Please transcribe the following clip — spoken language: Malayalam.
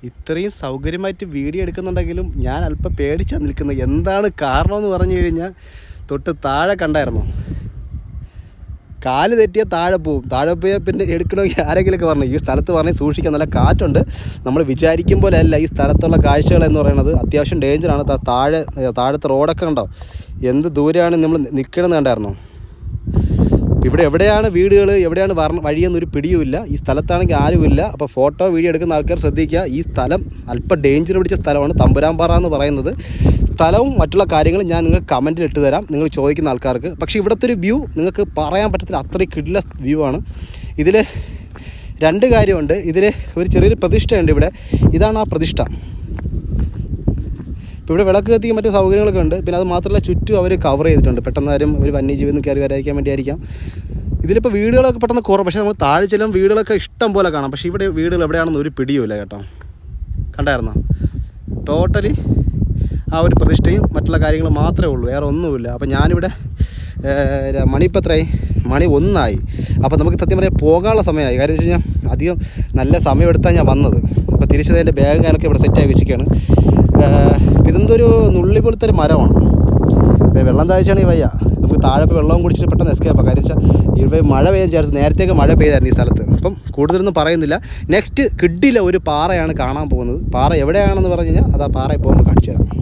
ഇത്രയും സൗകര്യമായിട്ട് വീഡിയോ എടുക്കുന്നുണ്ടെങ്കിലും ഞാൻ അല്പം പേടിച്ചാണ് നിൽക്കുന്നത്. എന്താണ് കാരണമെന്ന് പറഞ്ഞു കഴിഞ്ഞാൽ തൊട്ട് താഴെ കണ്ടായിരുന്നു, കാല് തെറ്റിയാൽ താഴെ പോവും. താഴെ പോയാൽ പിന്നെ എടുക്കണമെങ്കിൽ ആരെങ്കിലുമൊക്കെ പറഞ്ഞു. ഈ സ്ഥലത്ത് പറഞ്ഞ് സൂക്ഷിക്കാൻ നല്ല കാറ്റുണ്ട്. നമ്മൾ വിചാരിക്കും പോലെ അല്ല ഈ സ്ഥലത്തുള്ള കാഴ്ചകൾ എന്ന് പറയുന്നത്. അത്യാവശ്യം ഡേഞ്ചറാണ്. താഴത്തെ റോഡൊക്കെ ഉണ്ടോ, എന്ത് ദൂരെയാണ് നമ്മൾ നിൽക്കണമെന്ന് കണ്ടായിരുന്നു. ഇവിടെ എവിടെയാണ് വീടുകൾ, എവിടെയാണ് വഴിയെന്നൊരു പിടിയുമില്ല. ഈ സ്ഥലത്താണെങ്കിൽ ആരുമില്ല. അപ്പോൾ ഫോട്ടോ വീഡിയോ എടുക്കുന്ന ആൾക്കാർ ശ്രദ്ധിക്കുക. ഈ സ്ഥലം അല്പം ഡേഞ്ചർ പിടിച്ച സ്ഥലമാണ്, തമ്പുരാൻപാറ എന്ന് പറയുന്നത്. സ്ഥലവും മറ്റുള്ള കാര്യങ്ങളും ഞാൻ നിങ്ങൾക്ക് കമൻറ്റിൽ ഇട്ട് തരാം, നിങ്ങൾ ചോദിക്കുന്ന ആൾക്കാർക്ക്. പക്ഷേ ഇവിടുത്തെ ഒരു വ്യൂ നിങ്ങൾക്ക് പറയാൻ പറ്റത്തില്ല, അത്രയും കിടില വ്യൂ ആണ്. ഇതിൽ രണ്ട് കാര്യമുണ്ട്. ഇതിൽ ഒരു ചെറിയൊരു പ്രതിഷ്ഠയുണ്ട് ഇവിടെ. ഇതാണ് ആ പ്രതിഷ്ഠ. ഇപ്പോൾ ഇവിടെ വിളക്ക് കത്തിക്കാൻ മറ്റു സൗകര്യങ്ങളൊക്കെ ഉണ്ട്. പിന്നെ അത് മാത്രമല്ല ചുറ്റും അവർ കവർ ചെയ്തിട്ടുണ്ട്. പെട്ടെന്നാരും ഒരു വന്യജീവി ഒന്ന് കയറി വരാതിരിക്കാൻ വേണ്ടിയായിരിക്കാം. ഇതിലിപ്പോൾ വീടുകളൊക്കെ പെട്ടെന്ന് കുറവ്. പക്ഷേ നമ്മൾ താഴെ ചെല്ലും വീടുകളൊക്കെ ഇഷ്ടം പോലെ കാണാം. പക്ഷേ ഇവിടെ വീടുകൾ എവിടെയാണെന്ന് ഒരു പിടിയുമില്ല കേട്ടോ. കണ്ടായിരുന്നോ? ടോട്ടലി ആ ഒരു പ്രതിഷ്ഠയും മറ്റുള്ള കാര്യങ്ങളും മാത്രമേ ഉള്ളൂ, വേറെ ഒന്നുമില്ല. അപ്പോൾ ഞാനിവിടെ മണിപ്പോൾ എത്രയായി? മണി 1 അപ്പോൾ നമുക്ക് സത്യം പറയാൻ പോകാനുള്ള സമയമായി. കാര്യം വെച്ച് കഴിഞ്ഞാൽ അധികം നല്ല സമയമെടുത്താണ് ഞാൻ വന്നത്. അപ്പോൾ തിരിച്ചത് എൻ്റെ ബാഗും കാര്യമൊക്കെ ഇവിടെ സെറ്റാക്കി വെച്ചിരിക്കുകയാണ്. ഇതെന്തൊരു നുള്ളി പോലത്തെ ഒരു മരമാണ്. വെള്ളം താഴ്ചയാണെങ്കിൽ വയ്യ. നമുക്ക് താഴെ പോയി വെള്ളം കുടിച്ചിട്ട് പെട്ടെന്ന് എസ്കേപ്പ്. കാര്യം വെച്ചാൽ ഇവിടെ മഴ പെയ്യാൻ വിചാരിച്ചു. നേരത്തേക്ക് മഴ പെയ്തായിരുന്നു ഈ സ്ഥലത്ത്. അപ്പം കൂടുതലൊന്നും പറയുന്നില്ല. നെക്സ്റ്റ് കിഡിലെ ഒരു പാറയാണ് കാണാൻ പോകുന്നത്. പാറ എവിടെയാണെന്ന് പറഞ്ഞു കഴിഞ്ഞാൽ അത് ആ പാറയിൽ പോകുമ്പോൾ കാണിച്ചു തരാം.